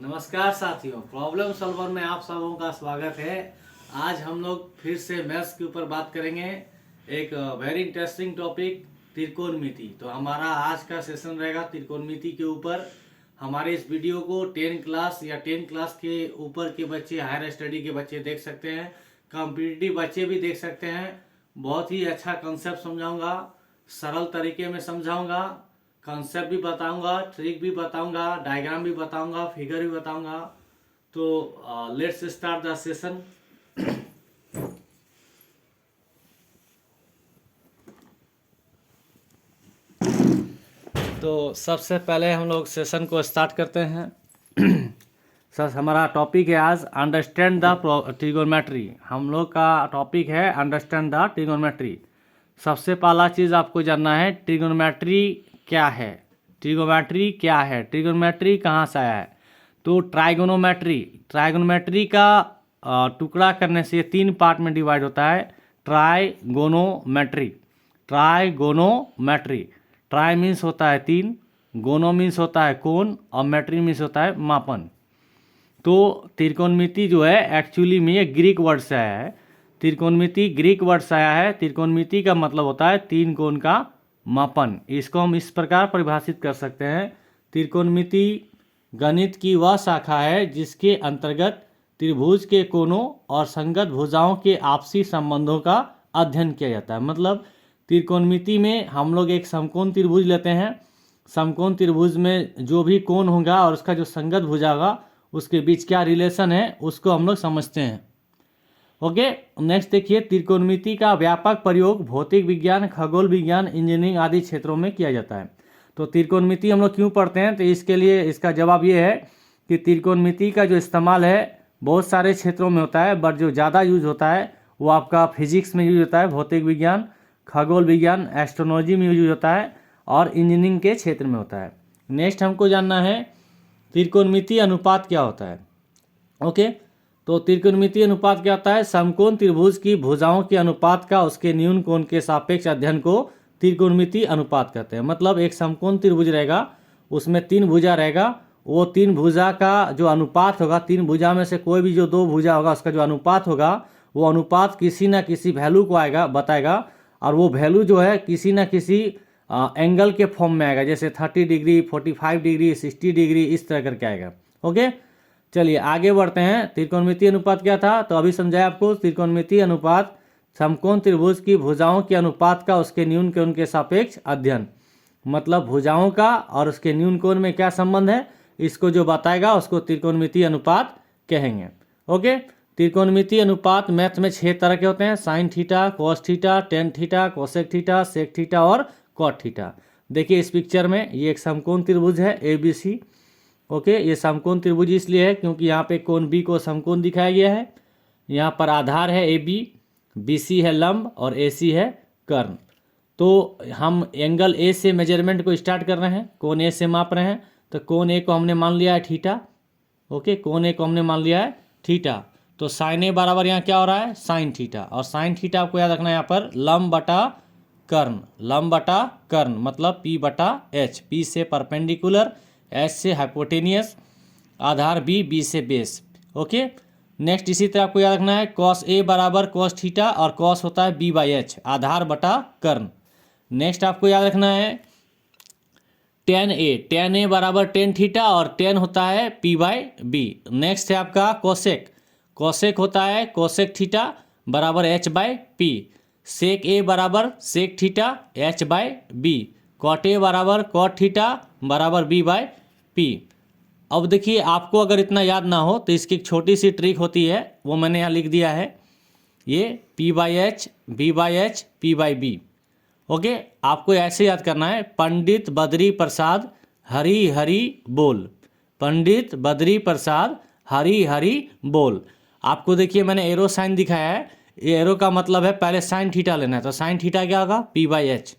नमस्कार साथियों, problem solver में आप सबों का स्वागत है। आज हम लोग फिर से मैथ्स के ऊपर बात करेंगे। एक वेरी इंटरेस्टिंग टॉपिक, त्रिकोणमिति। तो हमारा आज का सेशन रहेगा त्रिकोणमिति के ऊपर। हमारे इस वीडियो को 10 क्लास या 10 क्लास के ऊपर के बच्चे, हायर स्टडी के बच्चे देख सकते हैं, कॉम्पिटिटिव बच्चे भी देख सकते हैं। बहुत ही अच्छा कंसेप्ट समझाऊंगा, सरल तरीके में समझाऊंगा, कंसेप्ट भी बताऊंगा, ट्रिक भी बताऊंगा, डायग्राम भी बताऊंगा, फिगर भी बताऊंगा। तो लेट्स स्टार्ट द सेशन। तो सबसे पहले हम लोग सेशन को स्टार्ट करते हैं। सर, हमारा टॉपिक है आज अंडरस्टैंड द ट्रिगोनोमेट्री। हम लोग का टॉपिक है अंडरस्टैंड द ट्रिगोनोमेट्री। सबसे पहला चीज़ आपको जानना है, ट्रिगोनोमेट्री क्या है। ट्रिगोनोमेट्री क्या है, ट्रिगोनोमेट्री कहाँ से आया है। तो ट्राइगोनोमेट्री का टुकड़ा करने से 3 पार्ट में डिवाइड होता है। ट्राइगोनोमेट्री। ट्राई मीन्स होता है 3, गोनो मीन्स होता है कोण, और मेट्री मीन्स होता है मापन। तो त्रिकोणमिति जो है एक्चुअली में ये ग्रीक वर्ड से आया है। त्रिकोणमिति ग्रीक वर्ड से आया है। त्रिकोणमिति का मतलब होता है 3 कोण का मापन। इसको हम इस प्रकार परिभाषित कर सकते हैं, त्रिकोणमिति गणित की वह शाखा है जिसके अंतर्गत त्रिभुज के कोणों और संगत भुजाओं के आपसी संबंधों का अध्ययन किया जाता है। मतलब त्रिकोणमिति में हम लोग एक समकोण त्रिभुज लेते हैं। समकोण त्रिभुज में जो भी कोण होगा और उसका जो संगत भुजा होगा उसके बीच क्या रिलेशन है उसको हम लोग समझते हैं। ओके, नेक्स्ट देखिए, त्रिकोणमिति का व्यापक प्रयोग भौतिक विज्ञान, खगोल विज्ञान, इंजीनियरिंग आदि क्षेत्रों में किया जाता है। तो त्रिकोणमिति हम लोग क्यों पढ़ते हैं, तो इसके लिए इसका जवाब ये है कि त्रिकोणमिति का जो इस्तेमाल है बहुत सारे क्षेत्रों में होता है, बट जो ज़्यादा यूज होता है वो आपका फिजिक्स में यूज होता है, भौतिक विज्ञान, खगोल विज्ञान, एस्ट्रोनॉमी में यूज होता है, और इंजीनियरिंग के क्षेत्र में होता है। नेक्स्ट हमको जानना है त्रिकोणमिति अनुपात क्या होता है। ओके, तो त्रिकोणमिति अनुपात क्या होता है, समकोण त्रिभुज की भुजाओं के अनुपात का उसके न्यून कोण के सापेक्ष अध्ययन को त्रिकोणमिति अनुपात कहते हैं। मतलब एक समकोण त्रिभुज रहेगा, उसमें 3 भुजा रहेगा, वो 3 भुजा का जो अनुपात होगा, 3 भुजा में से कोई भी जो 2 भुजा होगा उसका जो अनुपात होगा, वो अनुपात किसी ना किसी वैल्यू को बताएगा, और वो वैल्यू जो है किसी ना किसी एंगल के फॉर्म में आएगा, जैसे 30 डिग्री, 45 डिग्री, 60 डिग्री, इस तरह करके आएगा। ओके, चलिए आगे बढ़ते हैं। त्रिकोणमिति अनुपात क्या था, तो अभी समझाया आपको। त्रिकोणमिति अनुपात समकोण त्रिभुज की भुजाओं के अनुपात का उसके न्यून कोण के सापेक्ष अध्ययन। मतलब भुजाओं का और उसके न्यून कोण में क्या संबंध है, इसको जो बताएगा उसको त्रिकोणमिति अनुपात कहेंगे। ओके, त्रिकोणमिति अनुपात मैथ में 6 तरह के होते हैं, sine theta, cos theta, tan theta, cosec theta, sec theta और कॉट थीटा। देखिए इस पिक्चर में ये एक समकोण त्रिभुज है ABC। ओके, ये समकोण त्रिभुज इसलिए है क्योंकि यहाँ पे कोण B को समकोण दिखाया गया है। यहाँ पर आधार है AB, BC है लंब और AC है कर्ण। तो हम एंगल A से मेजरमेंट को स्टार्ट कर रहे हैं, कोण A से माप रहे हैं। तो कोण A को हमने मान लिया है थीटा। ओके, कोण A को हमने मान लिया है थीटा। तो साइन A बराबर यहाँ क्या हो रहा है, साइन थीटा। और साइन थीटा आपको याद रखना है यहाँ पर लंब बटा कर्ण। लंब बटा कर्ण मतलब P बटा H। P से परपेंडिकुलर, H से हाइपोटेनियस, आधार B से बेस। ओके, नेक्स्ट इसी तरह आपको याद रखना है कॉस A बराबर कॉस थीटा, और कॉस होता है B/H, आधार बटा कर्ण। नेक्स्ट आपको याद रखना है टेन ए बराबर टेन थीटा, और टेन होता है P/B। नेक्स्ट है आपका कोसेक। कोसेक होता है कोसेक थीटा बराबर H/P। सेक A बराबर sec theta H/B। Cot A बराबर कॉट थीटा बराबर B/P। अब देखिए, आपको अगर इतना याद ना हो तो इसकी एक छोटी सी ट्रिक होती है, वो मैंने यहाँ लिख दिया है, ये P/H, B/H, P/B। ओके, आपको ऐसे याद करना है, पंडित बद्री प्रसाद हरी हरी बोल। पंडित बद्री प्रसाद हरी हरी बोल। आपको देखिए मैंने एरो साइन दिखाया है, ये एरो का मतलब है पहले साइन थीटा लेना है। तो साइन थीटा क्या होगा, P/H।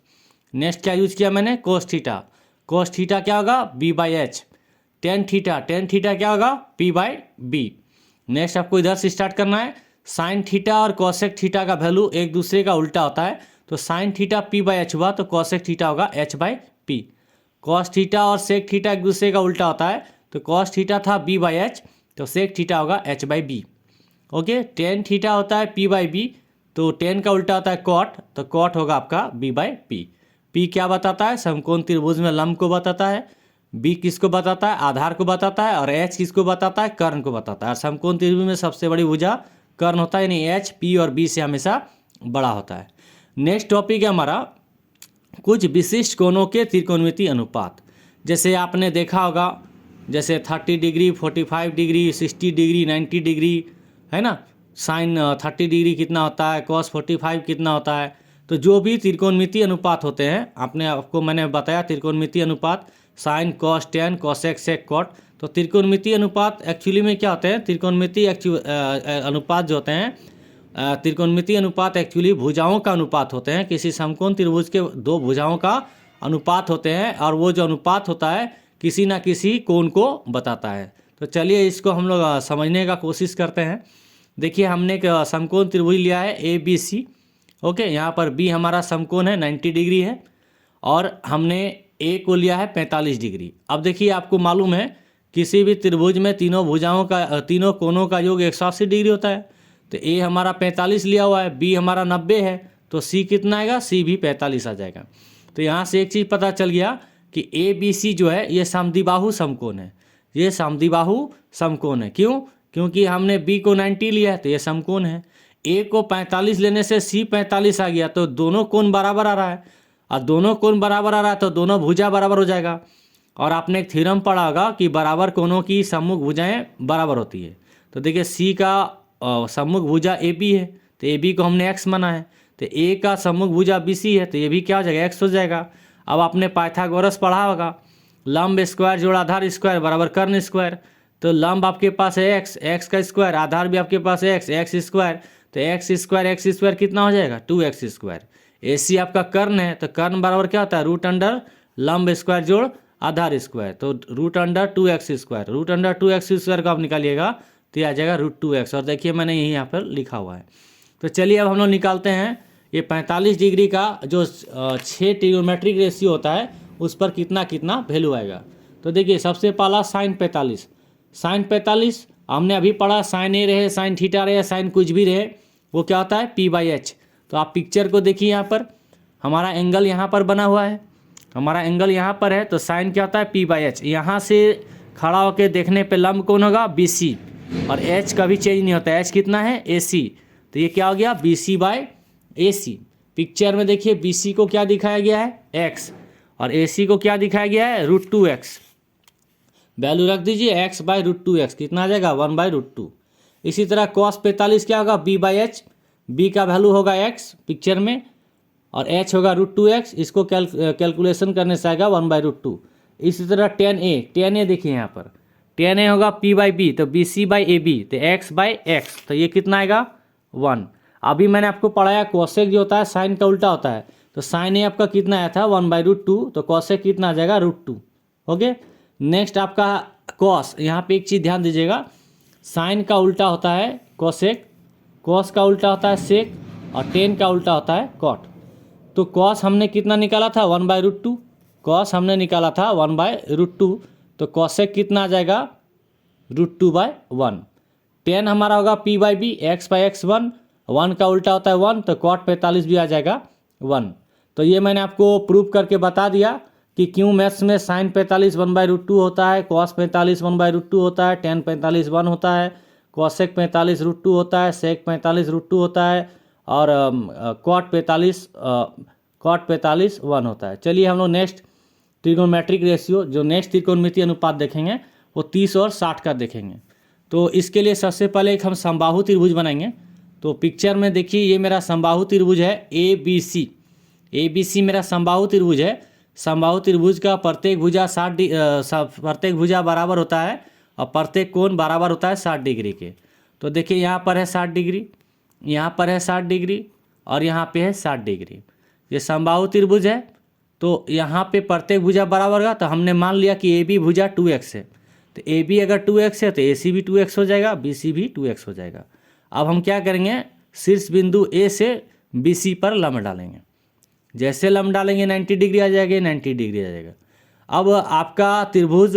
नेक्स्ट क्या यूज किया मैंने, कोस थीटा। कोस थीटा क्या होगा, B/H। टेन थीटा क्या होगा, P/B। नेक्स्ट आपको इधर से स्टार्ट करना है, साइन थीटा और कोसेक थीटा का वैल्यू एक दूसरे का उल्टा होता है। तो साइन थीटा P/H हुआ तो कोसेक थीटा होगा H/P। कॉस थीटा और सेक थीटा एक दूसरे का उल्टा होता है, तो कॉस थीटा था बी बाई एच, तो सेक थीटा होगा H by B. Okay, tan theta होता है पी बाई बी, तो टेन का उल्टा होता है कॉट, तो कॉट होगा आपका बी बाई पी। पी क्या बताता है? समकोण त्रिभुज में लंब को बताता है। बी किसको बताता है? आधार को बताता है। और एच किसको बताता है? कर्ण को बताता है। और समकोण त्रिभुज में सबसे बड़ी भुजा कर्ण होता है, यानी एच पी और बी से हमेशा बड़ा होता है। नेक्स्ट टॉपिक है हमारा कुछ विशिष्ट कोणों के त्रिकोणमितीय अनुपात। जैसे आपने देखा होगा, जैसे 30 डिग्री, 45 डिग्री, 60 डिग्री, 90 डिग्री, है ना। साइन 30 डिग्री कितना होता है, कॉस 45 कितना होता है। तो जो भी त्रिकोणमितीय अनुपात होते हैं, आपको मैंने बताया त्रिकोणमितीय अनुपात sine cos tan cosec sec cot. तो त्रिकोणमितीय अनुपात एक्चुअली में क्या होते हैं? त्रिकोणमितीय अनुपात जो होते हैं, त्रिकोणमितीय अनुपात एक्चुअली भुजाओं का अनुपात होते हैं। किसी समकोण त्रिभुज के दो भुजाओं का अनुपात होते हैं, और वो जो अनुपात होता है किसी ना किसी कोण को बताता है। तो चलिए इसको हम लोग समझने का कोशिश करते हैं। देखिए, हमने एक समकोण त्रिभुज लिया है ए बी सी। ओके, यहाँ पर बी हमारा समकोण है 90 डिग्री है, और हमने ए को लिया है 45 डिग्री। अब देखिए, आपको मालूम है किसी भी त्रिभुज में तीनों कोणों का योग 180 डिग्री होता है। तो ए हमारा 45 लिया हुआ है, बी हमारा 90 है, तो सी कितना आएगा? सी भी 45 आ जाएगा। तो यहाँ से एक चीज़ पता चल गया कि ए बी सी जो है ये समद्विबाहु समकोण है। ये समद्विबाहु समकोण है। क्यों? क्योंकि हमने बी को 90 लिया है, तो ये समकोण है। ए को 45 लेने से सी 45 आ गया, तो दोनों कोण बराबर आ रहा है, और दोनों कोण बराबर आ रहा है तो दोनों भुजा बराबर हो जाएगा। और आपने एक थ्योरम पढ़ा होगा कि बराबर कोणों की सम्मुख भुजाएं बराबर होती है। तो देखिए, सी का सम्मुख भुजा ए बी है, तो ए बी को हमने एक्स माना है। तो ए का सम्मुख भुजा बी सी है, तो ये भी क्या हो जाएगा? एक्स हो जाएगा। अब आपने पाइथागोरस पढ़ा होगा, लंब स्क्वायर जोड़ आधार स्क्वायर बराबर कर्ण स्क्वायर। तो लंब आपके पास है एक्स, एक्स का स्क्वायर, आधार भी आपके पास है एक्स, एक्स स्क्वायर। तो एक्स स्क्वायर कितना हो जाएगा? 2x square. ए सी आपका कर्ण है, तो कर्ण बराबर क्या होता है? रूट अंडर लंब स्क्वायर जोड़ आधार स्क्वायर। तो root under 2x square, root under 2x square को आप निकालिएगा तो ये आ जाएगा √2x। और देखिए, मैंने यही यहाँ पर लिखा हुआ है। तो चलिए अब हम लोग निकालते हैं ये 45 डिग्री का जो 6 ट्रिग्नोमेट्रिक रेशियो होता है, उस पर कितना कितना वैल्यू आएगा। तो देखिए, सबसे पहला साइन 45। साइन 45 हमने अभी पढ़ा, साइन ए रहे, साइन थीटा रहे, साइन कुछ भी रहे, वो क्या होता है? p/h। तो आप पिक्चर को देखिए, यहाँ पर हमारा एंगल यहाँ पर बना हुआ है, हमारा एंगल यहाँ पर है, तो साइन क्या होता है? p/h। यहाँ से खड़ा होकर देखने पे लंब कौन होगा? BC। और h कभी चेंज नहीं होता है, h कितना है? AC। तो ये क्या हो गया? BC/AC। पिक्चर में देखिए, BC को क्या दिखाया गया है? x, और AC को क्या दिखाया गया है? √2x। वैल्यू रख दीजिए, x/√2x कितना आ जाएगा? 1/√2। इसी तरह cos 45 क्या होगा? b/h। b का वैल्यू होगा x पिक्चर में, और h होगा √2x। इसको कैलकुलेशन करने से आएगा 1/√2। इसी तरह tan a देखिए, यहाँ पर tan a होगा p/b, तो BC/AB, तो x/x, तो ये कितना आएगा? 1। अभी मैंने आपको पढ़ाया कोसेक जो होता है साइन का उल्टा होता है, तो साइन ए आपका कितना आया था? 1/√2, तो कोसेक कितना आ जाएगा? √2। ओके, नेक्स्ट आपका कॉस। यहाँ पे एक चीज़ ध्यान दीजिएगा, साइन का उल्टा होता है कोसेक, कॉस का उल्टा होता है सेक, और टेन का उल्टा होता है कॉट। तो कॉस हमने कितना निकाला था? 1/√2। कॉस हमने निकाला था 1/√2, तो कोसेक कितना आ जाएगा? √2/1। टेन हमारा होगा p/b, x/x 1, 1 का उल्टा होता है 1, तो कॉट 45 भी आ जाएगा 1। तो ये मैंने आपको प्रूव करके बता दिया कि क्यों मैथ्स में साइन 45 1/√2 होता है, कॉस 45 1/√2 होता है, टेन 45 1 होता है, कोसेक 45 √2 होता है, सेक 45 √2 होता है, और कॉट 45 1 होता है। चलिए हम लोग नेक्स्ट ट्रिग्नोमेट्रिक रेशियो, जो नेक्स्ट त्रिकोणमितीय अनुपात देखेंगे वो 30 और 60 का देखेंगे। तो इसके लिए सबसे पहले एक हम समबाहु त्रिभुज बनाएंगे। तो पिक्चर में देखिए, ये मेरा समबाहु त्रिभुज है ABC। ABC मेरा समबाहु त्रिभुज है। समबाहु त्रिभुज का प्रत्येक भुजा बराबर होता है, और प्रत्येक कोण बराबर होता है 60 डिग्री के। तो देखिए, यहाँ पर है 60 डिग्री, यहाँ पर है 60 डिग्री, और यहाँ पे है 60 डिग्री। ये समबाहु त्रिभुज है, तो यहाँ पे प्रत्येक भुजा बराबर होगा। तो हमने मान लिया कि AB भुजा 2x है, तो AB अगर 2x है तो AC भी 2x हो जाएगा, BC भी 2x हो जाएगा। अब हम क्या करेंगे? शीर्ष बिंदु A से BC पर लंब डालेंगे। जैसे लंब डालेंगे 90 डिग्री आ जाएगा, 90 डिग्री आ जाएगा। अब आपका त्रिभुज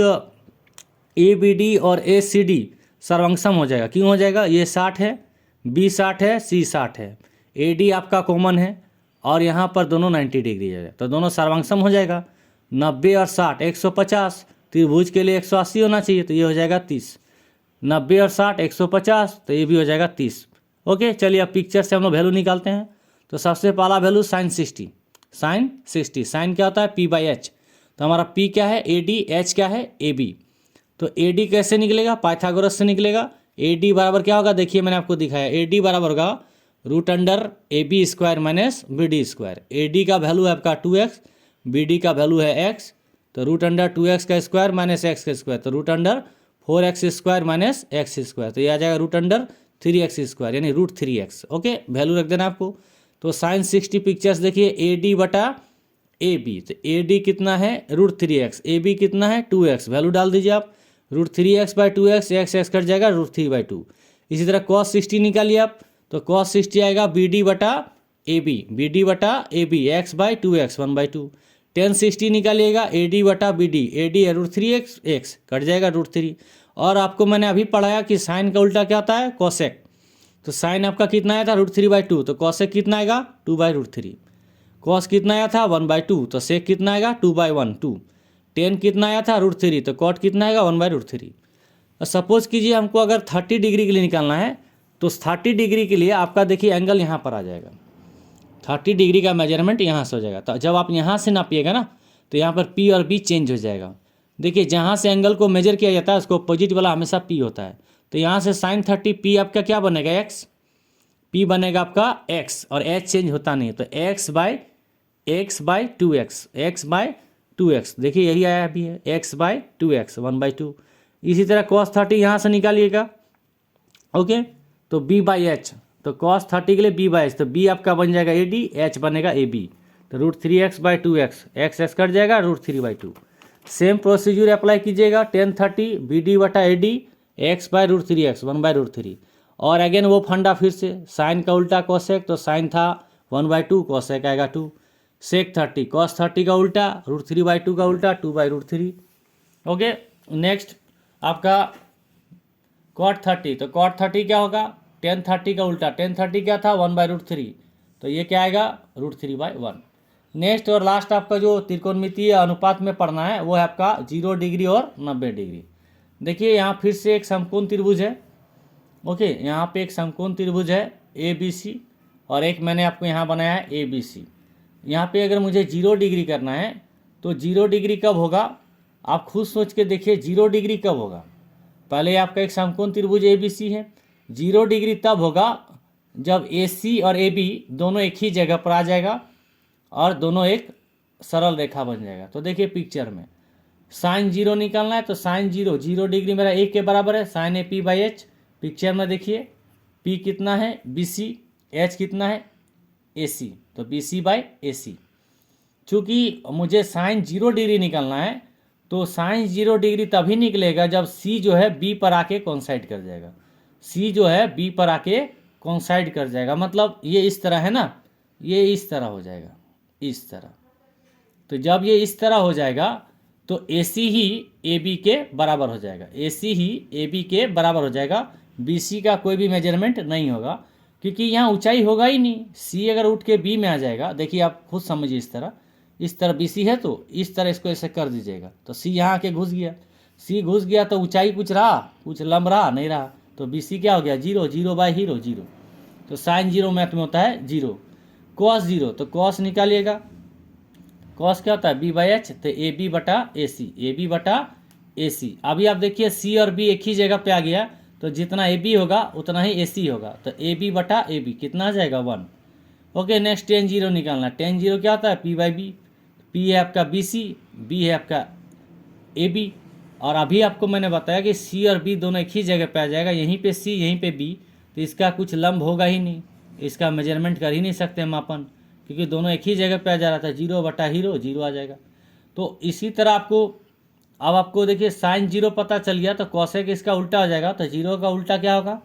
ABD और ACD सर्वंगसम हो जाएगा। क्यों हो जाएगा? ये 60 है, B 60 है, C 60 है, AD आपका कॉमन है और यहाँ पर दोनों 90 डिग्री है, तो दोनों सर्वंगसम हो जाएगा। 90 और 60 150, त्रिभुज के लिए 180 होना चाहिए, तो ये हो जाएगा 30। 90 और 60 150, तो ये भी हो जाएगा 30। ओके, चलिए अब पिक्चर से हम लोग वैल्यू निकालते हैं। तो सबसे पहला वैल्यू साइन 60, साइन 60, साइन क्या होता है? P/H। तो हमारा P क्या है? AD, H क्या है? AB। तो AD कैसे निकलेगा? पाइथागोरस से निकलेगा। AD बराबर क्या होगा? देखिए मैंने आपको दिखाया, AD बराबर होगा √AB² माइनस BD²। AD का वैल्यू है आपका 2x, BD का वैल्यू है x, तो √2x का स्क्वायर माइनस x का स्क्वायर, तो √4x² माइनस x², तो ये आ जाएगा √3x², यानी √3x। ओके, वैल्यू रख देना आपको। तो साइन 60 पिक्चर्स देखिए, AD बटा AB, तो AD कितना है? √3x, AB कितना है? 2x, वैल्यू डाल दीजिए आप। √3x/2x, x कट जाएगा, √3/2। इसी तरह cos 60 निकालिए आप, तो cos 60 आएगा BD बटा AB, BD बटा AB, x/2x 1/2। tan 60 निकालिएगा, AD बटा BD, AD है √3x, x कट जाएगा √3। और आपको मैंने अभी पढ़ाया कि साइन का उल्टा क्या होता है? कोसेक। तो साइन आपका कितना आया था? √3/2, तो कोसेक कितना आएगा? 2/√3। कॉस कितना आया था? 1/2, तो सेक कितना आएगा? 2/1 2। टेन कितना आया था? √3, तो कॉट कितना आएगा? 1/√3। और सपोज कीजिए हमको अगर 30 डिग्री के लिए निकालना है, तो 30 डिग्री के लिए आपका देखिए एंगल यहाँ पर आ जाएगा, 30 डिग्री का मेजरमेंट यहाँ से हो जाएगा। तो जब आप यहाँ से नापिएगा ना, तो यहाँ पर P और B चेंज हो जाएगा। देखिए जहाँ से एंगल को मेजर किया जाता है उसको अपोजिट वाला हमेशा P होता है। तो यहाँ से साइन 30 P आपका क्या बनेगा? x, P बनेगा आपका x, और h चेंज होता नहीं है, तो x/2x, x/2x, देखिए यही आया भी है, x/2x 1/2। इसी तरह cos 30 यहाँ से निकालिएगा। ओके, तो B/H, तो cos 30 के लिए B/H, तो B आपका बन जाएगा AD, H बनेगा AB, तो √3x/2x, x कट जाएगा, √3/2। सेम प्रोसीजर अप्लाई कीजिएगा। tan 30 BD बटा AD, x/√3x 1/√3। और अगेन वो फंडा फिर से, साइन का उल्टा कोसेक, तो साइन था 1/2, कोसेक आएगा 2। सेक 30, cos 30 का उल्टा, √3/2 का उल्टा 2/√3। ओके, नेक्स्ट आपका cot 30, तो cot 30 क्या होगा? tan 30 का उल्टा, tan 30 क्या था? 1/√3, तो ये क्या आएगा? √3/1। नेक्स्ट और लास्ट आपका जो त्रिकोणमितीय अनुपात में पढ़ना है वो है आपका 0 डिग्री और 90 डिग्री। देखिए यहाँ फिर से एक समकोण त्रिभुज है। ओके, यहाँ पे एक समकोण त्रिभुज है ABC, और एक मैंने आपको यहाँ बनाया है ABC। यहाँ पे अगर मुझे 0 डिग्री करना है, तो 0 डिग्री कब होगा? आप खुद सोच के देखिए 0 डिग्री कब होगा। पहले आपका एक समकोण त्रिभुज ABC है, 0 डिग्री तब होगा जब AC और AB दोनों एक ही जगह पर आ जाएगा और दोनों एक सरल रेखा बन जाएगा। तो देखिए पिक्चर में साइन 0 निकालना है, तो साइन 0 डिग्री मेरा 1 के बराबर है, साइन AP/H। पिक्चर में देखिए P कितना है? BC, H कितना है? AC, तो BC/AC। चूँकि मुझे साइन 0 डिग्री निकालना है, तो साइन 0 डिग्री तभी निकलेगा जब C जो है B पर आके कोइंसाइड कर जाएगा, C जो है B पर आके कोइंसाइड कर जाएगा। मतलब ये इस तरह है ना, ये इस तरह हो जाएगा, इस तरह। तो जब ये इस तरह हो जाएगा तो AC ही AB के बराबर हो जाएगा, AC ही AB के बराबर हो जाएगा। BC का कोई भी मेजरमेंट नहीं होगा, क्योंकि यहाँ ऊंचाई होगा ही नहीं। C अगर उठ के B में आ जाएगा, देखिए आप खुद समझिए, इस तरह BC है, तो इस तरह इसको ऐसे कर दीजिएगा, तो C यहाँ आके घुस गया, C घुस गया तो ऊंचाई कुछ रहा? कुछ लंब रहा? नहीं रहा। तो BC क्या हो गया? 0, 0/0। तो साइन 0 मैथ में होता है 0। cos 0, तो cos निकालिएगा, cos क्या होता है? B/H, तो AB बटा AC, AB बटा AC। अभी आप देखिए C और B एक ही जगह पे आ गया, तो जितना AB होगा उतना ही AC होगा, तो AB बटा AB कितना आ जाएगा? 1। ओके, नेक्स्ट tan 0 निकालना। tan 0 क्या होता है? P/B, P है आपका BC, B है आपका AB। और अभी आपको मैंने बताया कि C और B दोनों एक ही जगह पे आ जाएगा, यहीं पे C यहीं पे B, तो इसका कुछ लंब होगा ही नहीं, इसका मेजरमेंट कर ही नहीं सकते मापन, क्योंकि दोनों एक ही जगह पे आ जा रहा था। 0/0 आ जाएगा। तो इसी तरह अब आपको देखिए साइन 0 पता चल गया, तो कॉसेक इसका उल्टा हो जाएगा। तो 0 का उल्टा क्या होगा?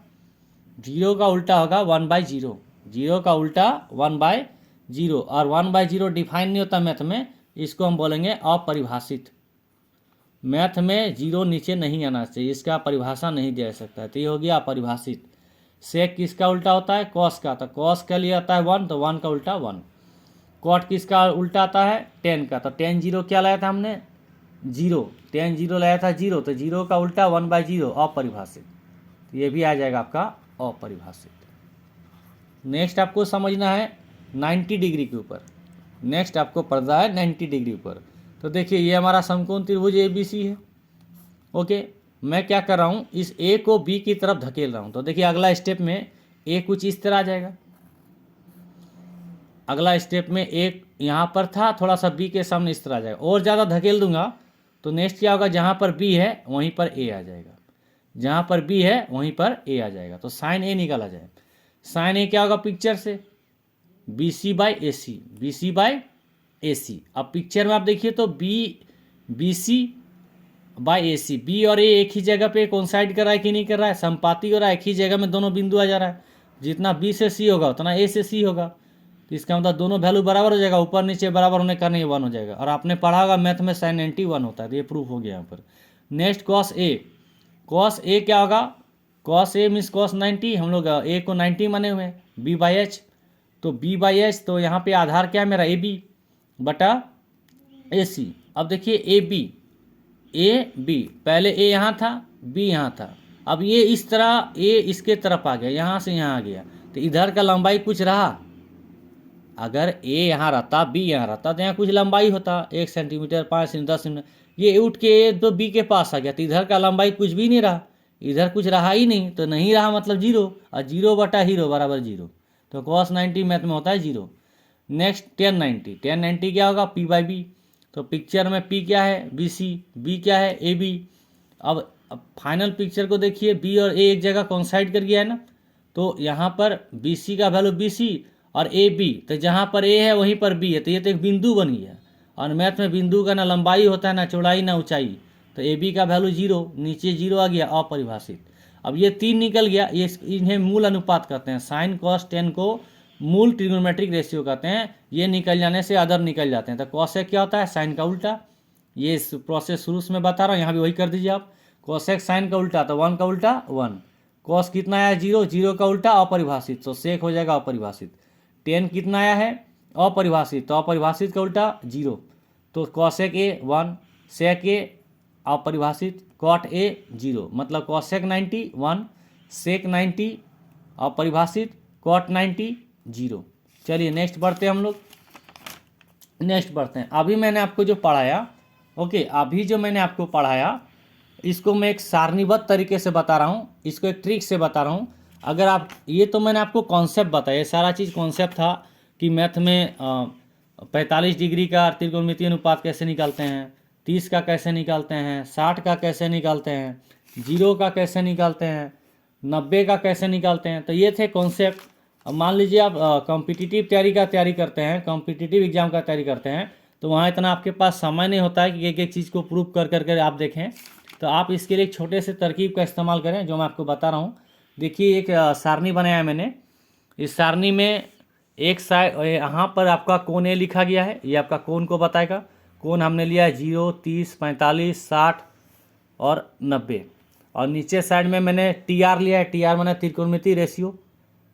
0 का उल्टा होगा 1/0, 0 का उल्टा 1/0। और 1/0 डिफाइन नहीं होता मैथ में, इसको हम बोलेंगे अपरिभाषित। मैथ में जीरो नीचे नहीं आना चाहिए, इसका परिभाषा नहीं दिया जा सकता है। तो ये हो गया अपरिभाषित। सेक किसका उल्टा होता है? कॉस का। तो कॉस का लिए आता है 1, तो 1 का उल्टा 1। कॉट किसका उल्टा आता है? टेन का। तो टेन जीरो क्या लाया था हमने? जीरो। टेन जीरो लाया था जीरो, तो जीरो का उल्टा 1/0 अपरिभाषित। तो ये भी आ जाएगा आपका अपरिभाषित। नेक्स्ट आपको समझना है 90 डिग्री के ऊपर। नेक्स्ट आपको पढ़ना है 90 डिग्री ऊपर। तो देखिए ये हमारा समकोण त्रिभुज ABC है। ओके, मैं क्या कर रहा हूँ, इस A को B की तरफ धकेल रहा हूँ। तो देखिए अगला स्टेप में A कुछ इस तरह आ जाएगा। अगला स्टेप में एक यहाँ पर था, थोड़ा सा B के सामने इस तरह आ जाएगा। और ज़्यादा धकेल दूंगा तो नेक्स्ट क्या होगा, जहाँ पर B है वहीं पर A आ जाएगा। जहाँ पर B है वहीं पर A आ जाएगा। तो साइन A निकाला जाए। साइन A क्या होगा पिक्चर से? BC/AC, BC/AC। अब पिक्चर में आप देखिए तो BC/AC, B और A एक ही जगह पे कोइंसाइड कर रहा है कि नहीं कर रहा है? संपाती हो रहा है, एक ही जगह में दोनों बिंदु आ जा रहा है। जितना B से C होगा उतना A से C होगा। तो इसका मतलब दोनों वैल्यू बराबर हो जाएगा, ऊपर नीचे बराबर होने का नहीं 1 हो जाएगा। और आपने पढ़ा होगा मैथ में साइन 90 1 होता है, तो ये प्रूफ हो गया यहाँ पर। Next cos A। Cos A क्या होगा? कॉस A मीन्स कॉस 90, हम लोग A को 90 माने हुए हैं, B/H। तो B/H, तो यहाँ पे आधार क्या है मेरा? AB बटा AC। अब देखिए AB, पहले A यहाँ था, B यहाँ था। अब ये इस तरह A इसके तरफ आ गया, यहाँ से यहाँ आ गया, तो इधर का लंबाई कुछ रहा। अगर A यहाँ रहता, B यहाँ रहता, तो यहाँ कुछ लंबाई होता, 1 सेंटीमीटर, 5 सेंटीमीटर, 10 सेंटीमीटर। ये उठ के तो B के पास आ गया, तो इधर का लंबाई कुछ भी नहीं रहा, इधर कुछ रहा ही नहीं। तो नहीं रहा मतलब जीरो, और 0/0 बराबर 0। तो cos 90 मैथ में होता है 0। नेक्स्ट tan 90 क्या होगा? P/B। तो पिक्चर में P क्या है? BC, B क्या है? AB। अब फाइनल पिक्चर को देखिए, B और A एक जगह कोइंसाइड कर गया है ना, तो यहाँ पर BC का वैल्यू BC और AB, तो जहाँ पर A है वहीं पर B है, तो ये तो एक बिंदु बन गया। और मैथ में बिंदु का ना लंबाई होता है, ना चौड़ाई, ना ऊंचाई। तो AB का वैल्यू 0, नीचे 0 आ गया, अपरिभाषित। अब ये 3 निकल गया, ये इन्हें मूल अनुपात कहते हैं। साइन कॉस टेन को मूल ट्रिग्नोमेट्रिक रेशियो कहते हैं। ये निकल जाने से अदर निकल जाते हैं। तो कॉसेक क्या होता है? साइन का उल्टा। ये प्रोसेस शुरू में बता रहा हूँ, यहाँ भी वही कर दीजिए आप। कॉसेक साइन का उल्टा, तो 1 का उल्टा 1। कॉस कितना आया? 0, 0 का उल्टा अपरिभाषित, तो सेक हो जाएगा अपरिभाषित। टेन कितना आया है? अपरिभाषित, तो अपरिभाषित का उल्टा 0। तो कॉसेक A 1, सेक A अपरिभाषित, कॉट A 0। मतलब कॉसेक 90 1, सेक 90 अपरिभाषित, कॉट 90 0। चलिए नेक्स्ट बढ़ते हैं हम लोग। नेक्स्ट बढ़ते हैं। अभी मैंने आपको जो पढ़ाया, ओके, अभी जो मैंने आपको पढ़ाया इसको मैं एक सारणीबद्ध तरीके से बता रहा हूँ, इसको एक ट्रिक से बता रहा हूँ। अगर आप, ये तो मैंने आपको कॉन्सेप्ट बताया, ये सारा चीज़ कॉन्सेप्ट था कि मैथ में 45 डिग्री का त्रिकोणमितीय अनुपात कैसे निकालते हैं, 30 का कैसे निकालते हैं, 60 का कैसे निकालते हैं, 0 का कैसे निकालते हैं, 90 का कैसे निकालते हैं। तो ये थे कॉन्सेप्ट। अब मान लीजिए आप कॉम्पिटिटिव तैयारी करते हैं, कॉम्पिटिटिव एग्जाम का तैयारी करते हैं, तो वहाँ इतना आपके पास समय नहीं होता है कि एक एक चीज़ को प्रूव कर करके आप देखें। तो आप इसके लिए एक छोटे से तरकीब का इस्तेमाल करें जो मैं आपको बता रहा हूँ। देखिए एक सारणी बनाया है मैंने। इस सारणी में एक साइड यहाँ पर आपका कोण A लिखा गया है, ये आपका कोण को बताएगा। कोण हमने लिया है 0, 30, 45, 60 और 90। और नीचे साइड में मैंने TR लिया है। TR मैंने त्रिकोणमितीय रेशियो,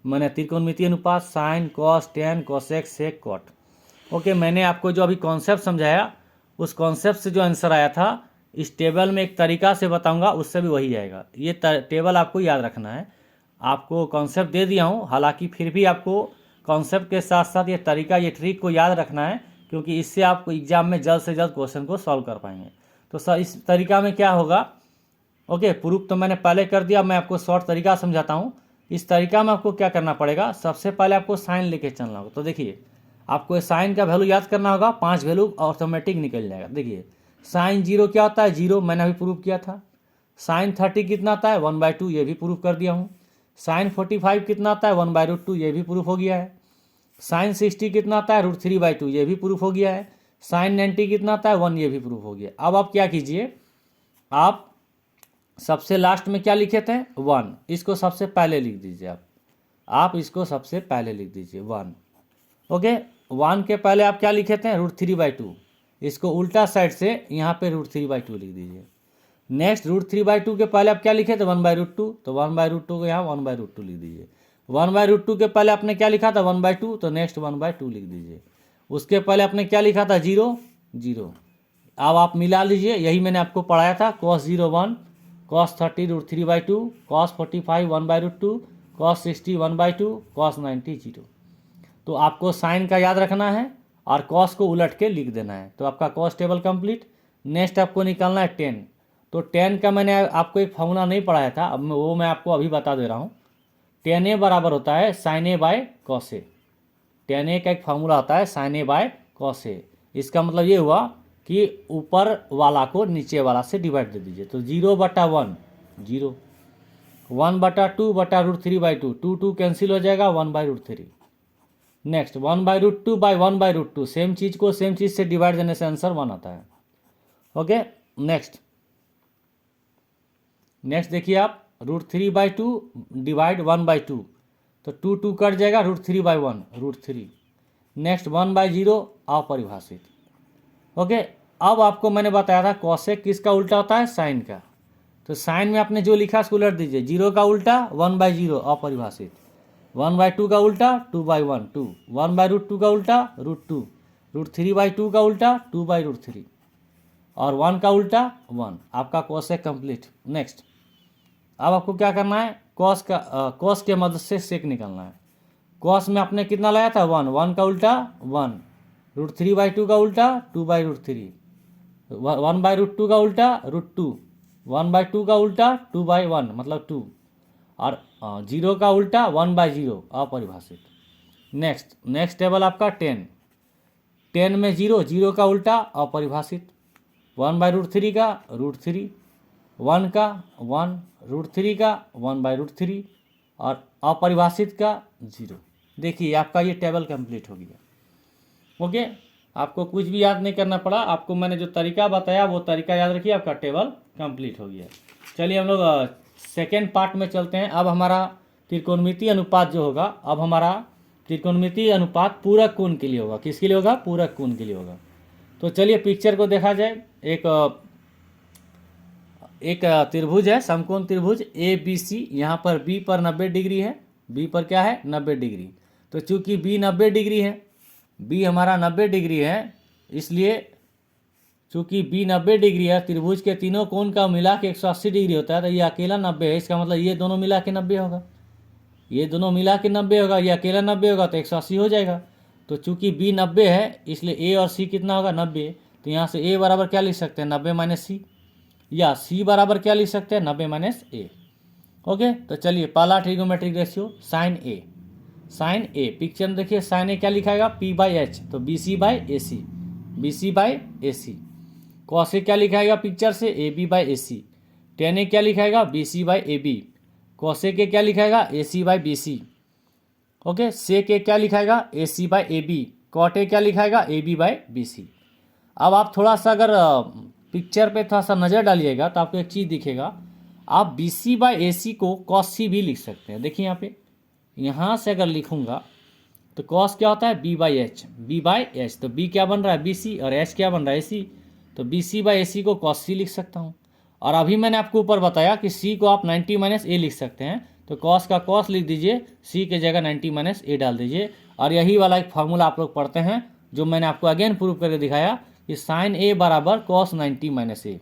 मैंने त्रिकोणमितीय अनुपात, sine cos tan cosec sec cot. Okay, मैंने आपको जो अभी कॉन्सेप्ट समझाया उस कॉन्सेप्ट से जो आंसर आया था, इस टेबल में एक तरीका से बताऊंगा, उससे भी वही आएगा। ये टेबल आपको याद रखना है। आपको कॉन्सेप्ट दे दिया हूँ, हालांकि फिर भी आपको कॉन्सेप्ट के साथ साथ ये तरीका, ये ट्रिक को याद रखना है, क्योंकि इससे आप एग्जाम में जल्द से जल्द क्वेश्चन को सॉल्व कर पाएंगे। तो सर इस तरीका में क्या होगा, ओके, प्रूफ तो मैंने पहले कर दिया, मैं आपको शॉर्ट तरीका समझाता हूँ। इस तरीका में आपको क्या करना पड़ेगा, सबसे पहले आपको साइन लेके चलना होगा। तो देखिए आपको साइन का वैल्यू याद करना होगा, 5 वैल्यू ऑटोमेटिक निकल जाएगा। देखिए साइन 0 क्या होता है? 0, मैंने अभी प्रूव किया था। साइन 30 कितना आता है? 1/2, ये भी प्रूफ कर दिया हूँ। साइन 45 कितना आता है? 1/√2, ये भी प्रूफ हो गया है। साइन 60 कितना आता है? √3/2, ये भी प्रूफ हो गया है। साइन 90 कितना आता है? 1, ये भी प्रूफ हो गया। अब आप क्या कीजिए, आप सबसे लास्ट में क्या लिखे थे? 1, इसको सबसे पहले लिख दीजिए। आप इसको सबसे पहले लिख दीजिए 1। ओके, 1 के पहले आप क्या लिखे थे? √3/2। इसको उल्टा साइड से यहाँ पे √3/2 लिख दीजिए। नेक्स्ट √3/2 के पहले आप क्या लिखे थे 1/√2, तो 1/√2 को यहाँ 1/√2 लिख दीजिए। 1/√2 के पहले आपने क्या लिखा था 1/2, तो नेक्स्ट 1/2 लिख दीजिए। उसके पहले आपने क्या लिखा था 0, 0। अब आप मिला लीजिए, यही मैंने आपको पढ़ाया था। cos 0 1, cos 30 √3/2, cos 45 1/√2, cos 60 1/2, cos 90 0। तो आपको साइन का याद रखना है और कॉस को उलट के लिख देना है। तो आपका कॉस टेबल कंप्लीट। नेक्स्ट आपको निकालना है 10। तो 10 का मैंने आपको एक फॉर्मूला नहीं पढ़ाया था, अब वो मैं आपको अभी बता दे रहा हूँ। 10a बराबर होता है sin a by cos a। 10a का एक फार्मूला होता है sin a by cos a। इसका मतलब ये हुआ कि ऊपर वाला को नीचे वाला से डिवाइड दे दीजिए। तो 0/1 0, 1/2/√3/2, 2 2 कैंसिल हो जाएगा, 1/√3। नेक्स्ट 1/√2 बाय 1/√2, सेम चीज़ को सेम चीज़ से डिवाइड देने से आंसर 1 आता है। ओके, नेक्स्ट देखिए आप √3/2 डिवाइड 1/2, तो 2 2 कट जाएगा, √3/1 √3। नेक्स्ट 1/0 अपरिभाषित। ओके, अब आपको मैंने बताया था कॉसेक किसका उल्टा होता है, साइन का। तो साइन में आपने जो लिखा उसको उलट दीजिए। 0 का उल्टा 1/0 अपरिभाषित, 1/2 का उल्टा 2/1 2, 1/√2 का उल्टा √2, √3/2 का उल्टा 2/√3 और 1 का उल्टा 1। आपका कॉसेक कंप्लीट। नेक्स्ट अब आपको क्या करना है, कॉस के मदद से सेक निकालना है। कॉस में आपने कितना लाया था 1, 1 का उल्टा 1, √3/2 का उल्टा 2/√3, 1/√2 का उल्टा √2, 1/2 का उल्टा 2/1 मतलब 2 और 0 का उल्टा 1/0 अपरिभाषित। नेक्स्ट टेबल आपका 10 में 0, 0 का उल्टा अपरिभाषित, 1/√3 का √3, 1 का 1, √3 का 1/√3 और अपरिभाषित का 0। देखिए आपका ये टेबल कंप्लीट हो गया। ओके, आपको कुछ भी याद नहीं करना पड़ा, आपको मैंने जो तरीका बताया वो तरीका याद रखिए, आपका टेबल कंप्लीट हो गया। चलिए हम लोग सेकेंड पार्ट में चलते हैं। अब हमारा त्रिकोणमितीय अनुपात जो होगा, अब हमारा त्रिकोणमितीय अनुपात पूरक कोण के लिए होगा। किसके लिए होगा, पूरक कोण के लिए होगा। तो चलिए पिक्चर को देखा जाए। एक त्रिभुज है, समकोण त्रिभुज ABC। यहाँ पर B पर 90 डिग्री है, B पर क्या है 90 डिग्री। तो चूंकि B 90 डिग्री है, B हमारा 90 डिग्री है, इसलिए चूंकि B 90 डिग्री है, त्रिभुज के तीनों कोण का मिला के 180 डिग्री होता है, तो ये अकेला 90 है। इसका मतलब ये दोनों मिला के 90 होगा, ये दोनों मिला के 90 होगा, ये अकेला 90 होगा, तो 180 हो जाएगा। तो चूंकि B 90 है, इसलिए A और C कितना होगा 90। तो यहाँ से A बराबर क्या लिख सकते हैं 90 - C, या C बराबर क्या लिख सकते हैं 90 - A। ओके, तो चलिए पहला trigonometric ratio sine A। Picture में देखिए साइन A क्या लिखाएगा P/H, तो BC/AC, BC/AC। कॉस A क्या लिखाएगा पिक्चर से AB/AC। tan A क्या लिखाएगा BC/AB। कॉस A के क्या लिखाएगा AC/BC। ओके, सेक A क्या लिखाएगा AC/AB। कॉट A क्या लिखाएगा AB/BC। अब आप थोड़ा सा अगर पिक्चर पे थोड़ा सा नज़र डालिएगा तो आपको एक चीज़ दिखेगा, आप BC/AC को cos C भी लिख सकते हैं। देखिए यहाँ से अगर लिखूंगा तो cos क्या होता है B/H, तो B क्या बन रहा है BC और H क्या बन रहा है AC, तो BC/AC को cos C लिख सकता हूँ। और अभी मैंने आपको ऊपर बताया कि C को आप 90 - A लिख सकते हैं, तो cos का cos लिख दीजिए, C के जगह 90 - A डाल दीजिए। और यही वाला एक फार्मूला आप लोग पढ़ते हैं जो मैंने आपको अगेन प्रूव करके दिखाया कि साइन A बराबर cos 90 - A,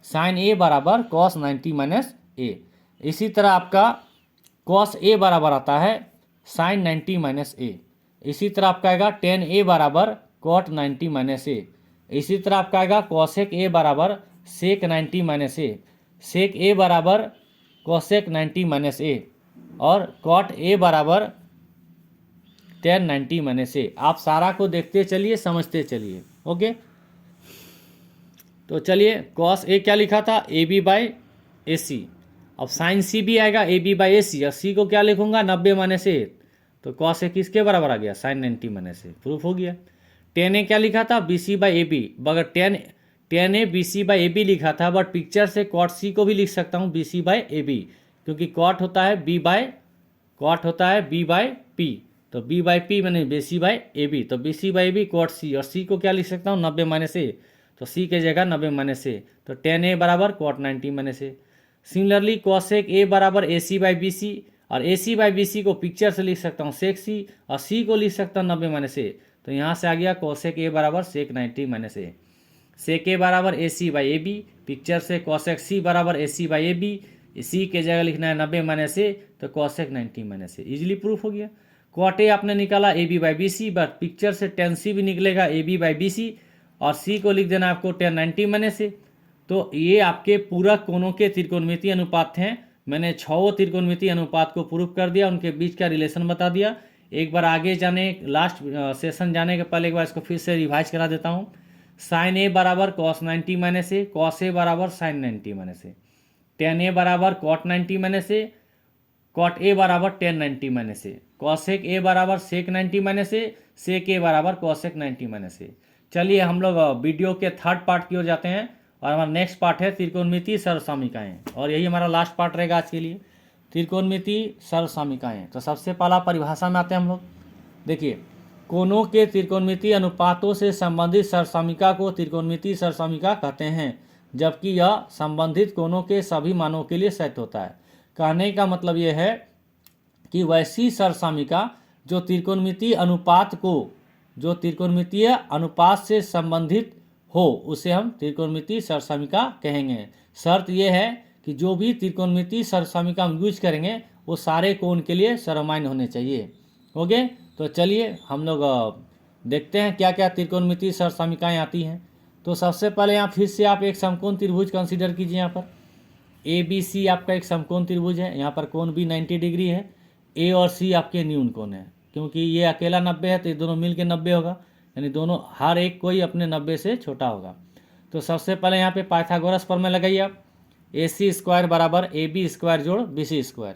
साइन A बराबर cos 90 - A। इसी तरह आपका cos A बराबर आता है साइन 90 - A। इसी तरह आपका आएगा tan A बराबर cot 90 - A। इसी तरह आपका आएगा cosec A बराबर sec 90 - A, sec A बराबर cosec 90 - A और cot A बराबर tan 90 - A। आप सारा को देखते चलिए, समझते चलिए। ओके, तो चलिए cos A क्या लिखा था AB/AC। अब साइन C भी आएगा AB/AC और C को क्या लिखूंगा 90 - A, तो cos A किसके बराबर आ गया साइन 90 - A। प्रूफ हो गया। tan A क्या लिखा था BC/AB, मगर tan A BC/AB लिखा था, बट पिक्चर से cot C को भी लिख सकता हूँ BC/AB, क्योंकि cot होता है B/P, तो बी बाई पी मैंने B C by A B, तो B C by A B cot C, और सी को क्या लिख सकता हूँ 90 माइनस ए, तो सी के जगह 90 माइनस ए, तो टेन ए बराबर cot 90 minus A. Similarly cosec A बराबर A C by B C, और ए सी बाई बी सी को पिक्चर से लिख सकता हूँ सेक सी, और सी को लिख सकता हूँ 90 माइनस ए, तो यहाँ से आ गया कॉसेक ए बराबर सेक 90 माइनस ए। सेक ए बराबर A C by A B, picture से कॉसेक सी बराबर A C by A B, सी के जगह लिखना है 90 माइनस ए, तो cosec 90 minus A, easily proof हो गया। कॉट ए आपने निकाला A B by B C, but picture से टेन सी भी निकलेगा A B by B C, और सी को लिख देना आपको टेन 90 माइनस ए। तो ये आपके पूरक कोणों के त्रिकोणमितीय अनुपात हैं। मैंने 6 त्रिकोणमितीय अनुपात को प्रूफ कर दिया, उनके बीच का रिलेशन बता दिया। एक बार आगे जाने, लास्ट सेशन जाने के पहले एक बार इसको फिर से रिवाइज करा देता हूँ। साइन ए बराबर cos 90 minus A, cos A बराबर sine 90 minus A, tan A बराबर cot 90 minus A, cot A बराबर tan 90 minus A, cosec A बराबर सेक 90 माइनस ए, सेक ए बराबर कॉसेक 90 माइनस ए। चलिए हम लोग वीडियो के थर्ड पार्ट की ओर जाते हैं, और हमारा नेक्स्ट पार्ट है त्रिकोणमितीय सर्वसामिकाएं, और यही हमारा लास्ट पार्ट रहेगा आज के लिए, त्रिकोणमितीय सर्वसामिकाएं। तो सबसे पहला परिभाषा में आते हैं हम लोग। देखिए, कोणों के त्रिकोणमितीय अनुपातों से संबंधित सर्वसामिका को त्रिकोणमितीय सर्वसामिका कहते हैं, जबकि यह संबंधित कोणों के सभी मानों के लिए सत्य होता है। कहने का मतलब यह है कि वैसी सर्वसामिका जो त्रिकोणमितीय अनुपात से संबंधित हो, उसे हम त्रिकोणमितीय सर्वसामिका कहेंगे। शर्त यह है कि जो भी त्रिकोणमितीय सर्वसामिका हम यूज करेंगे वो सारे कोण के लिए सर्वमान्य होने चाहिए। ओके, तो चलिए हम लोग देखते हैं क्या क्या त्रिकोणमितीय सर्वसामिकाएं आती हैं। तो सबसे पहले यहाँ फिर से आप एक समकोण त्रिभुज कंसीडर कीजिए। यहाँ पर ए बी सी आपका एक समकोण त्रिभुज है, यहाँ पर कोण भी 90 डिग्री है, ए और सी आपके न्यून कोण है, क्योंकि ये अकेला 90 है तो ये दोनों मिल के 90 होगा, यानी दोनों हर एक कोई अपने 90 से छोटा होगा। तो सबसे पहले यहाँ पे पाइथागोरस प्रमेय लगाइए आप, ए सी स्क्वायर बराबर ए बी स्क्वायर जोड़ बी सी स्क्वायर।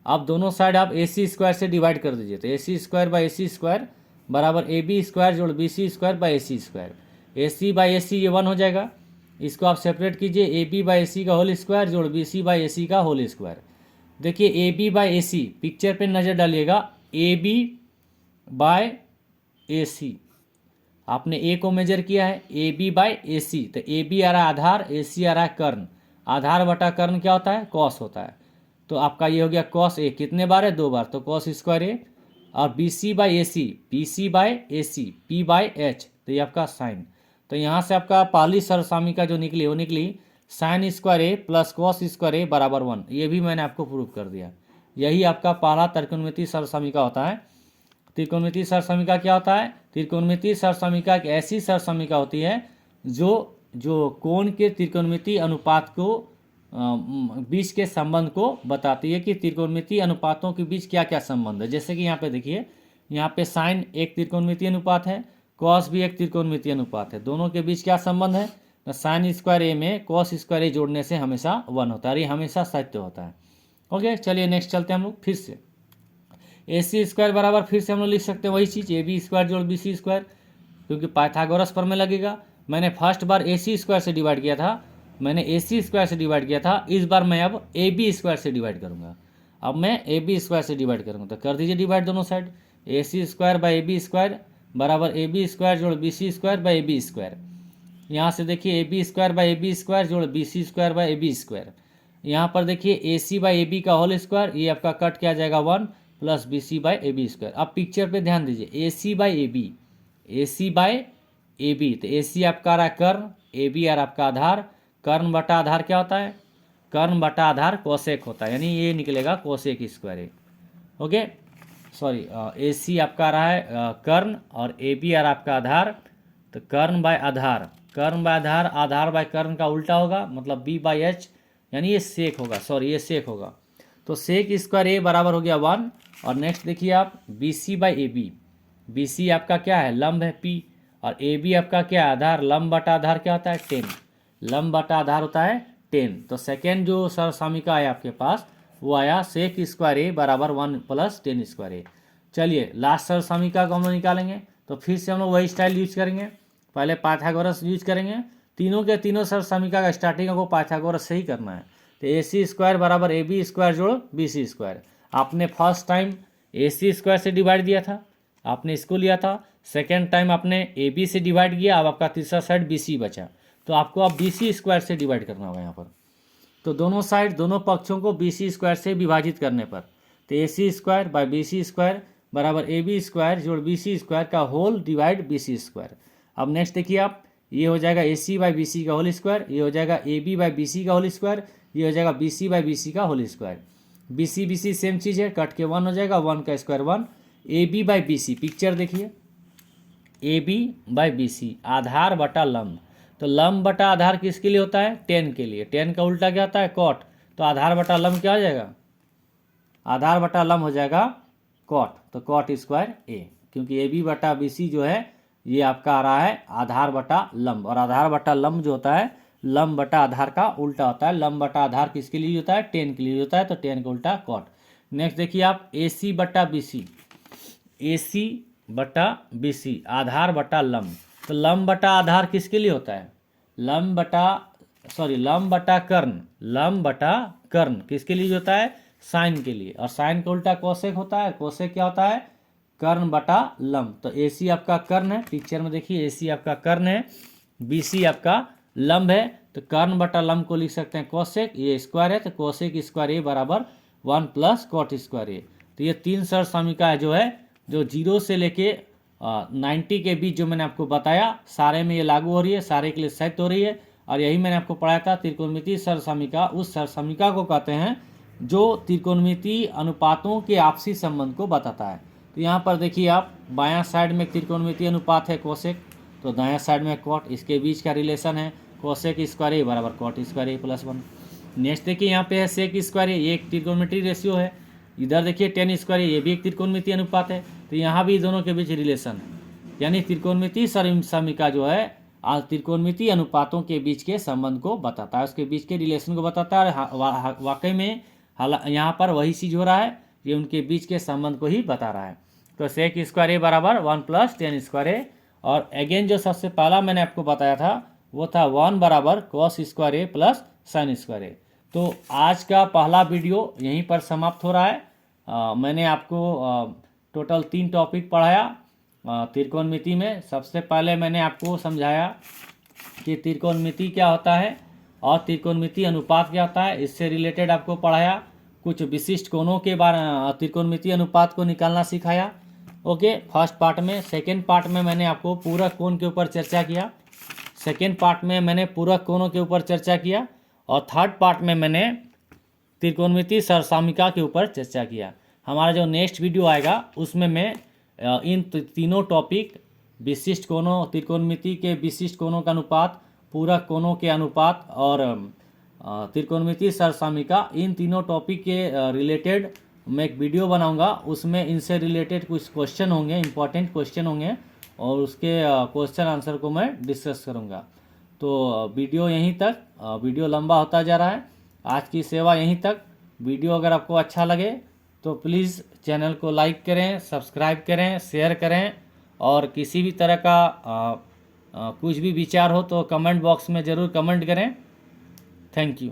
अब दोनों साइड आप ए सी स्क्वायर से डिवाइड कर दीजिए, तो A C square by A C square बराबर ए बी स्क्वायर जोड़ B C square by A C square. A C by A C ये 1 हो जाएगा, इसको आप सेपरेट कीजिए, ए बी बाई ए सी का होल स्क्वायर जोड़ B C by A C का होल स्क्वायर। देखिए A B by A C, picture पे नज़र डालिएगा, ए बी बाय ए सी, आपने ए को मेजर किया है, ए बी बाई ए सी, तो ए बी आ रहा है आधार, ए सी आ रहा है कर्ण, आधार बटा कर्ण क्या होता है, कॉस होता है। तो आपका ये हो गया कॉस ए, कितने बार है, 2 बार, तो कॉस स्क्वायर ए, और B C by A C, P C by A C, P by H, तो ये आपका साइन। तो यहाँ से आपका पहली सर्वसामिका जो निकली वो निकली साइन स्क्वायर ए प्लस कॉस स्क्वायर ए बराबर 1, ये भी मैंने आपको प्रूव कर दिया। यही आपका पहला त्रिकोणमितीय सर्वसामिका होता है। त्रिकोणमितीय सर्वसामिका क्या होता है, त्रिकोणमितीय सर्वसामिका एक ऐसी सर्वसामिका होती है जो कोण के त्रिकोणमितीय अनुपात को बीच के संबंध को बताती है कि त्रिकोणमितीय अनुपातों के बीच क्या क्या संबंध है। जैसे कि यहाँ पे देखिए, यहाँ पे साइन एक त्रिकोणमितीय अनुपात है, कॉस भी एक त्रिकोणमितीय अनुपात है, दोनों के बीच क्या संबंध है, तो साइन स्क्वायर ए में कॉस स्क्वायर ए जोड़ने से हमेशा 1 होता है, ये हमेशा सत्य होता है। ओके, चलिए नेक्स्ट चलते हैं हम लोग फिर से। ए सी स्क्वायर बराबर फिर से हम लोग लिख सकते हैं वही चीज़, ए बी स्क्वायर जोड़ बी सी स्क्वायर, क्योंकि पाइथागोरस प्रमेय लगेगा। मैंने फर्स्ट बार ए सी स्क्वायर से डिवाइड किया था, मैंने ए सी स्क्वायर से डिवाइड किया था, इस बार मैं अब ए बी स्क्वायर से डिवाइड करूँगा। अब मैं ए बी स्क्वायर से डिवाइड करूँगा, तो कर दीजिए डिवाइड दोनों side, A C square by A B square बराबर ए बी स्क्वायर जोड़ B C square by A B square. यहाँ से देखिए A B square by A B square जोड़ B C square by A B square. यहाँ पर देखिए A C by A B का होल स्क्वायर, ये आपका कट किया जाएगा 1 plus B C by A B square. अब पिक्चर पे ध्यान दीजिए, A C by A B, A C by A B, तो ए सी आपका आ रहा है कर्ण, ए बी आ रहा आपका आधार, कर्ण बटा आधार क्या होता है, कर्ण बटा आधार कोसेक होता है, यानी ये निकलेगा कोसेक स्क्वायर ए। ओके, सॉरी, ए सी आपका आ रहा है कर्ण और ए बी आ रहा आपका आधार, तो कर्ण बाय आधार, कर्ण बाय आधार, आधार बाय कर्ण का उल्टा होगा, मतलब बी बाई एच, यानी ये सेक होगा, सॉरी ये सेक होगा। तो सेक स्क्वायर ए बराबर हो गया 1। और नेक्स्ट देखिए आप, B C by A B, B C आपका क्या है, लंब है पी, और ए बी आपका क्या है, आधार, लंब बटा आधार क्या होता है 10, लंब बटा आधार होता है 10। तो सेकेंड जो सर्वसामिका है आपके पास वो आया सेक स्क्वायर ए बराबर 1 प्लस 10 स्क्वायर ए। चलिए लास्ट सर्वसामिका को हम लोग निकालेंगे, तो फिर से हम लोग वही स्टाइल यूज करेंगे, पहले पाइथागोरस यूज करेंगे, तीनों के तीनों सर्वसामिका का स्टार्टिंग को पाइथागोरस से ही करना है। तो ए सी स्क्वायर बराबर ए बी स्क्वायर जोड़ बी सी स्क्वायर। आपने फर्स्ट टाइम AC स्क्वायर से डिवाइड दिया था, आपने इसको लिया था। सेकेंड टाइम आपने AB से डिवाइड किया, अब आपका तीसरा साइड BC बचा, तो आपको अब BC स्क्वायर से डिवाइड करना होगा यहाँ पर। तो दोनों साइड, दोनों पक्षों को BC स्क्वायर से विभाजित करने पर, तो AC square by BC square बराबर AB स्क्वायर जोड़ BC स्क्वायर का होल डिवाइड BC स्क्वायर। अब नेक्स्ट देखिए आप, ये हो जाएगा AC बाई BC का होल स्क्वायर, ये हो जाएगा AB बाई BC का होल स्क्वायर, ये हो जाएगा BC बाई BC का whole square. BC BC same चीज़ है, कट के 1 हो जाएगा, 1 का square 1। AB by BC, picture देखिए, AB बाई BC आधार बटा लंब, तो लंब बटा आधार किसके लिए होता है? 10 के लिए। 10 का उल्टा क्या होता है? कॉट। तो आधार बटा लंब क्या हो जाएगा? आधार बटा लंब हो जाएगा कॉट, तो कॉट स्क्वायर ए, क्योंकि AB बटा BC जो है ये आपका आ रहा है आधार बटा लंब, और आधार बटा लंब जो होता है लंब बटा आधार का उल्टा होता है। लंब बटा आधार किसके लिए होता है? 10 के लिए होता है, तो 10 का उल्टा कॉट। नेक्स्ट देखिए आप, AC बटा BC, AC बटा BC आधार बटा लंब, तो लंब बटा आधार किसके लिए होता है? लंब बटा कर्ण, लंब बटा कर्ण किसके लिए होता है? साइन के लिए, और साइन का उल्टा कोसेक होता है। कोसेक क्या होता है? कर्ण बटा लंब। तो AC आपका कर्ण है, पिक्चर में देखिए AC आपका कर्ण है, BC आपका लंब है, तो कर्ण बटा लंब को लिख सकते हैं कोसेक, ये स्क्वायर है तो कोसेक स्क्वायर ए बराबर 1 प्लस कॉट स्क्वायर ए। तो ये 3 सरसमीका है जो है, जो 0 से लेके 90 के बीच जो मैंने आपको बताया, सारे में ये लागू हो रही है, सारे के लिए सेट हो रही है। और यही मैंने आपको पढ़ाया था, त्रिकोणमितीय सरसमीका उस सरसमीका को कहते हैं जो त्रिकोणमितीय अनुपातों के आपसी संबंध को बताता है। तो यहाँ पर देखिए आप, बायां साइड में त्रिकोणमितीय अनुपात है कोसेक, तो दायां साइड में कॉट, इसके बीच का रिलेशन है कोसेक स्क्वायर ए बराबर कॉट स्क्वायर ए प्लस 1। नेक्स्ट देखिए यहाँ पे है सेक स्क्वायर ए, ये एक त्रिकोणमितीय रेशियो है। इधर देखिए टेन स्क्वायर ए, ये भी एक त्रिकोणमितीय अनुपात है, तो यहाँ भी दोनों के बीच रिलेशन है। यानी त्रिकोणमितीय सरसमीका जो है त्रिकोणमितीय अनुपातों के बीच के संबंध को बताता है, उसके बीच के रिलेशन को बताता है। वाकई में यहाँ पर वही चीज़ हो रहा है, ये उनके बीच के संबंध को ही बता रहा है। तो सेक स्क्वायर ए बराबर 1 प्लस टेन स्क्वायर ए, और अगेन जो सबसे पहला मैंने आपको बताया था वो था 1 बराबर कॉस स्क्वायर ए प्लस साइन स्क्वायर ए। तो आज का पहला वीडियो यहीं पर समाप्त हो रहा है। मैंने आपको टोटल 3 टॉपिक पढ़ाया त्रिकोणमिति में। सबसे पहले मैंने आपको समझाया कि त्रिकोणमिति क्या होता है और त्रिकोणमिति अनुपात क्या होता है, इससे रिलेटेड आपको पढ़ाया। कुछ विशिष्ट कोणों के बारे त्रिकोणमिति अनुपात को निकालना सिखाया। ओके, फर्स्ट पार्ट में। सेकेंड पार्ट में मैंने आपको पूरक कोण के ऊपर चर्चा किया। सेकेंड पार्ट में मैंने पूरक कोणों के ऊपर चर्चा किया, और थर्ड पार्ट में मैंने त्रिकोणमिति सरसामिका के ऊपर चर्चा किया। हमारा जो नेक्स्ट वीडियो आएगा उसमें मैं इन तीनों टॉपिक, विशिष्ट कोणों, त्रिकोणमिति के विशिष्ट कोणों का अनुपात, पूरक कोणों के अनुपात और त्रिकोणमिति सरसामिका, इन तीनों टॉपिक के रिलेटेड मैं एक वीडियो बनाऊंगा। उसमें इनसे रिलेटेड कुछ क्वेश्चन होंगे, इंपॉर्टेंट क्वेश्चन होंगे, और उसके क्वेश्चन आंसर को मैं डिस्कस करूंगा। तो वीडियो यहीं तक, वीडियो लंबा होता जा रहा है, आज की सेवा यहीं तक। वीडियो अगर आपको अच्छा लगे तो प्लीज़ चैनल को लाइक करें, सब्सक्राइब करें, शेयर करें, और किसी भी तरह का कुछ भी विचार हो तो कमेंट बॉक्स में ज़रूर कमेंट करें। Thank you.